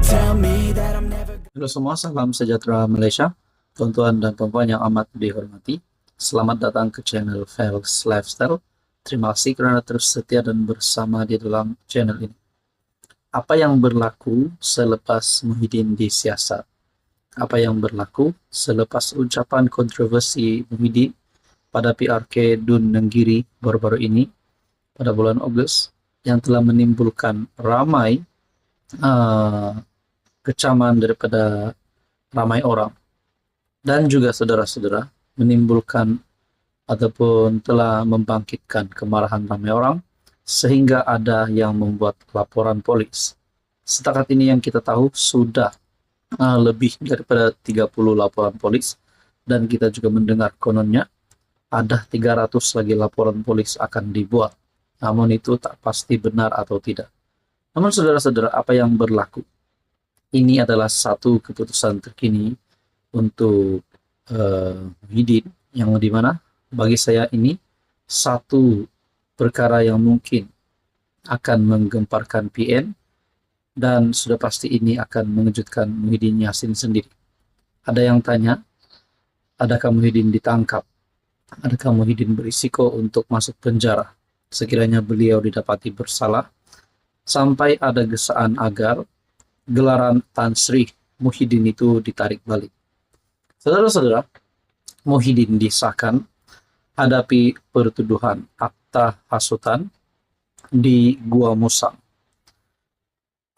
tell me that I'm never. Halo semua, salam sejahtera Malaysia. Tuan-tuan dan puan-puan yang amat dihormati, selamat datang ke channel Fels Lifestyle. Terima kasih karena terus setia dan bersama di dalam channel ini. Apa yang berlaku selepas Muhyiddin disiasat? Apa yang berlaku selepas ucapan kontroversi Muhyiddin pada PRK Dun Nenggiri baru-baru ini pada bulan Ogos yang telah menimbulkan ramai kecaman daripada ramai orang dan juga saudara-saudara, menimbulkan ataupun telah membangkitkan kemarahan ramai orang sehingga ada yang membuat laporan polis. Setakat ini yang kita tahu sudah lebih daripada 30 laporan polis, dan kita juga mendengar kononnya ada 300 lagi laporan polis akan dibuat. Namun itu tak pasti benar atau tidak. Namun saudara-saudara, apa yang berlaku? Ini adalah satu keputusan terkini untuk Muhyiddin, yang dimana bagi saya ini satu perkara yang mungkin akan menggemparkan PN, dan sudah pasti ini akan mengejutkan Muhyiddin Yassin sendiri. Ada yang tanya, adakah Muhyiddin ditangkap? Adakah Muhyiddin berisiko untuk masuk penjara sekiranya beliau didapati bersalah? Sampai ada gesaan agar gelaran Tan Sri Muhyiddin itu ditarik balik. Saudara-saudara, Muhyiddin disahkan hadapi pertuduhan akta hasutan di Gua Musang.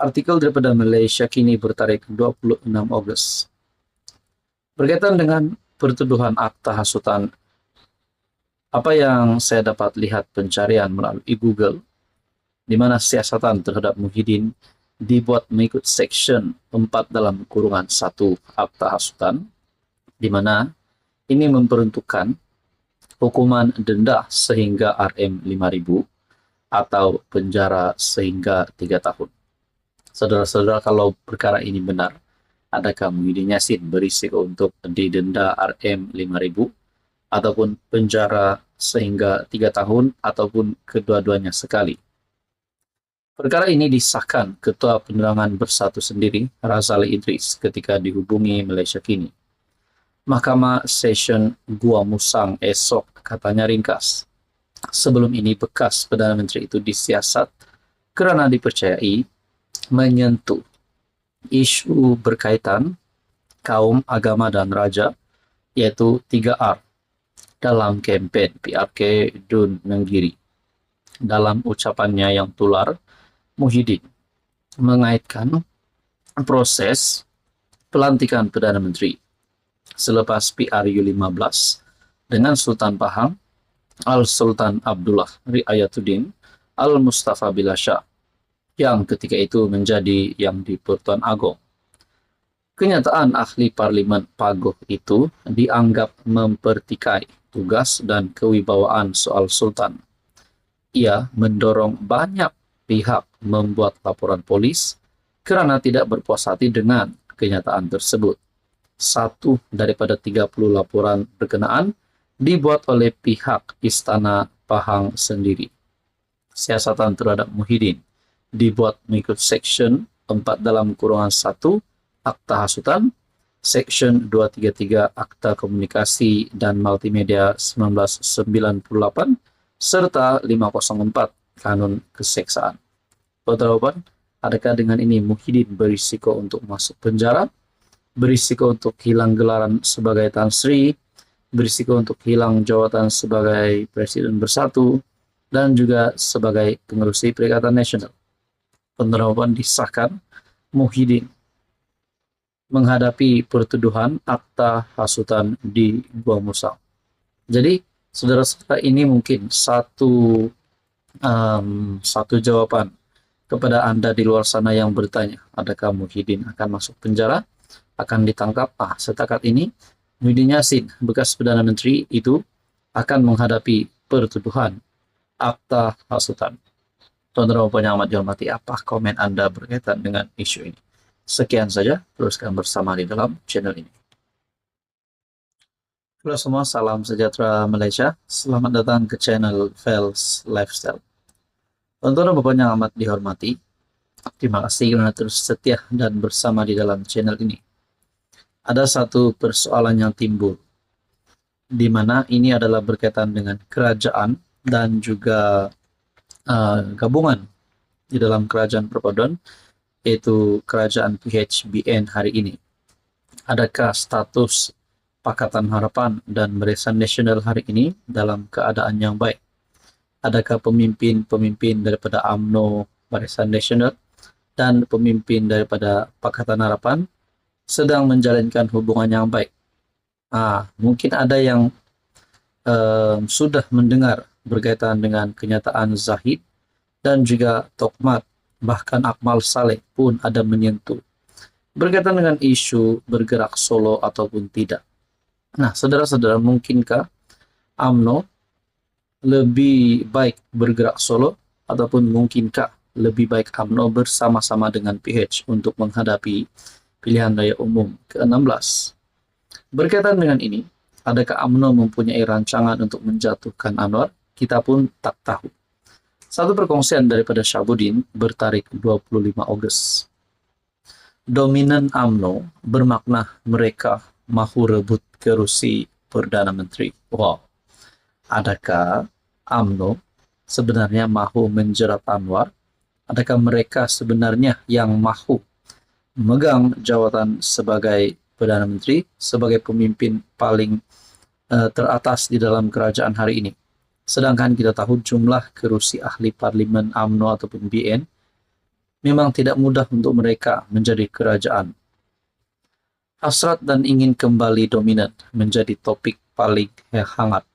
Artikel daripada Malaysia Kini bertarik 26 Ogos. Berkaitan dengan pertuduhan akta hasutan, apa yang saya dapat lihat pencarian melalui Google, di mana siasatan terhadap Muhyiddin dibuat mengikut Section 4 dalam kurungan 1 Akta Hasutan, di mana ini memperuntukkan hukuman denda sehingga RM5.000 atau penjara sehingga 3 tahun. Saudara-saudara, kalau perkara ini benar, adakah Muhyiddin Yassin berisiko untuk didenda RM5.000 ataupun penjara sehingga 3 tahun ataupun kedua-duanya sekali? Perkara ini disahkan Ketua Penerangan Bersatu sendiri, Razali Idris, ketika dihubungi Malaysia Kini. Mahkamah Session Gua Musang esok, katanya ringkas. Sebelum ini bekas Perdana Menteri itu disiasat kerana dipercayai menyentuh isu berkaitan kaum, agama dan raja, yaitu 3R, dalam kempen PRK Dun Nenggiri. Dalam ucapannya yang tular, Muhyiddin mengaitkan proses pelantikan Perdana Menteri selepas PRU15 dengan Sultan Pahang Al-Sultan Abdullah Riayatuddin Al-Mustafa Billah Shah, yang ketika itu menjadi yang di-Pertuan Agong. Kenyataan ahli Parlimen Paguh itu dianggap mempertikai tugas dan kewibawaan soal Sultan. Ia mendorong banyak pihak membuat laporan polis kerana tidak berpuas hati dengan kenyataan tersebut. Satu daripada 30 laporan berkenaan dibuat oleh pihak Istana Pahang sendiri. Siasatan terhadap Muhyiddin dibuat mengikut Section 4 dalam kurungan 1 Akta Hasutan, Section 233 Akta Komunikasi dan Multimedia 1998, serta 504 Kanun Keseksaan. Tuan-tuan, adakah dengan ini Muhyiddin berisiko untuk masuk penjara, berisiko untuk hilang gelaran sebagai Tan Sri, berisiko untuk hilang jawatan sebagai Presiden Bersatu, dan juga sebagai pengerusi Perikatan Nasional? Penerapan disahkan Muhyiddin menghadapi pertuduhan akta hasutan di Gua Musang. Jadi, saudara-saudara, ini mungkin satu jawaban kepada Anda di luar sana yang bertanya, adakah Muhyiddin akan masuk penjara, akan ditangkap? Setakat ini, Muhyiddin Yassin, bekas Perdana Menteri itu, akan menghadapi pertuduhan akta hasutan. Tuan-tuan yang amat dihormati, apa komen Anda berkaitan dengan isu ini? Sekian saja, teruskan bersama di dalam channel ini. Halo semua, salam sejahtera Malaysia. Selamat datang ke channel Fels Lifestyle. Tuan-tuan dan puan yang amat dihormati, Terima kasih karena terus setia dan bersama di dalam channel ini. Ada satu persoalan yang timbul, di mana ini adalah berkaitan dengan kerajaan dan juga gabungan di dalam kerajaan perpaduan, yaitu kerajaan PHBN hari ini. Adakah status Pakatan Harapan dan Barisan Nasional hari ini dalam keadaan yang baik? Adakah pemimpin-pemimpin daripada UMNO, Barisan Nasional, dan pemimpin daripada Pakatan Harapan sedang menjalankan hubungan yang baik? Mungkin ada yang sudah mendengar berkaitan dengan kenyataan Zahid dan juga Tokmat, bahkan Akmal Saleh pun ada menyentuh berkaitan dengan isu bergerak solo ataupun tidak. Nah, saudara-saudara, mungkinkah UMNO lebih baik bergerak solo ataupun mungkinkah lebih baik UMNO bersama-sama dengan PH untuk menghadapi pilihan raya umum ke-16? Berkaitan dengan ini, adakah UMNO mempunyai rancangan untuk menjatuhkan Anwar? Kita pun tak tahu. Satu perkongsian daripada Syahbudin bertarik 25 Ogos. Dominan UMNO bermakna mereka mahu rebut kerusi Perdana Menteri. Wow. Adakah UMNO sebenarnya mahu menjerat Anwar? Adakah mereka sebenarnya yang mahu memegang jawatan sebagai Perdana Menteri, sebagai pemimpin paling teratas di dalam kerajaan hari ini? Sedangkan kita tahu jumlah kerusi ahli parlimen UMNO ataupun BN memang tidak mudah untuk mereka menjadi kerajaan. Hasrat dan ingin kembali dominan menjadi topik paling hangat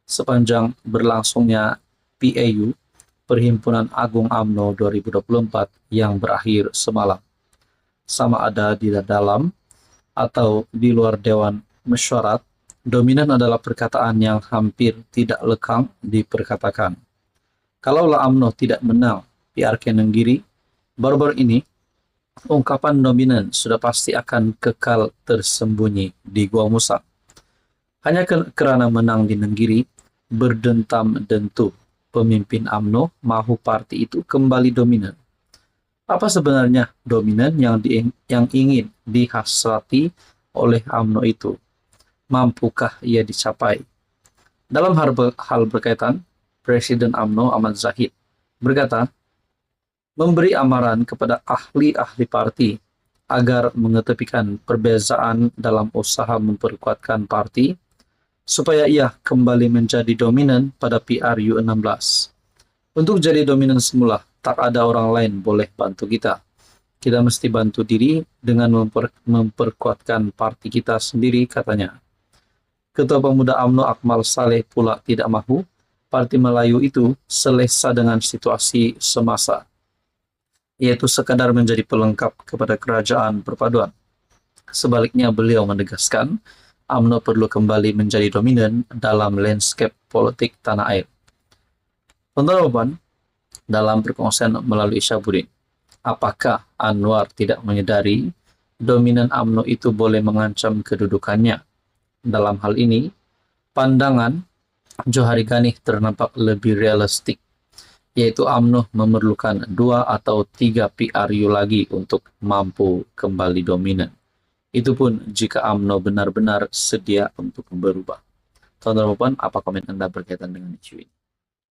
sepanjang berlangsungnya PAU, Perhimpunan Agung UMNO 2024 yang berakhir semalam. Sama ada di dalam atau di luar Dewan Mesyuarat, dominan adalah perkataan yang hampir tidak lekang diperkatakan. Kalaulah UMNO tidak menang PR Kenanggiri, baru-baru ini, ungkapan dominan sudah pasti akan kekal tersembunyi di Gua Musang. Hanya kerana menang di Nenggiri, berdentam-dentu pemimpin UMNO mahu parti itu kembali dominan. Apa sebenarnya dominan yang ingin dihasrati oleh UMNO itu? Mampukah ia dicapai? Dalam hal berkaitan, Presiden UMNO Ahmad Zahid berkata, memberi amaran kepada ahli-ahli parti agar mengetepikan perbezaan dalam usaha memperkuatkan parti supaya ia kembali menjadi dominan pada PRU 16. Untuk jadi dominan semula, tak ada orang lain boleh bantu kita. Kita mesti bantu diri dengan memperkuatkan parti kita sendiri, katanya. Ketua Pemuda UMNO Akmal Saleh pula tidak mahu Parti Melayu itu selesa dengan situasi semasa, yaitu sekadar menjadi pelengkap kepada kerajaan perpaduan. Sebaliknya, beliau menegaskan UMNO perlu kembali menjadi dominan dalam landscape politik tanah air. Teman-teman, dalam perkongsian melalui Syahbudin, apakah Anwar tidak menyadari dominan UMNO itu boleh mengancam kedudukannya? Dalam hal ini, pandangan Johari Ganih ternampak lebih realistik, yaitu UMNO memerlukan 2 atau 3 PRU lagi untuk mampu kembali dominan. Itu pun jika UMNO benar-benar sedia untuk berubah. Teman-teman, apa komen Anda berkaitan dengan isu ini?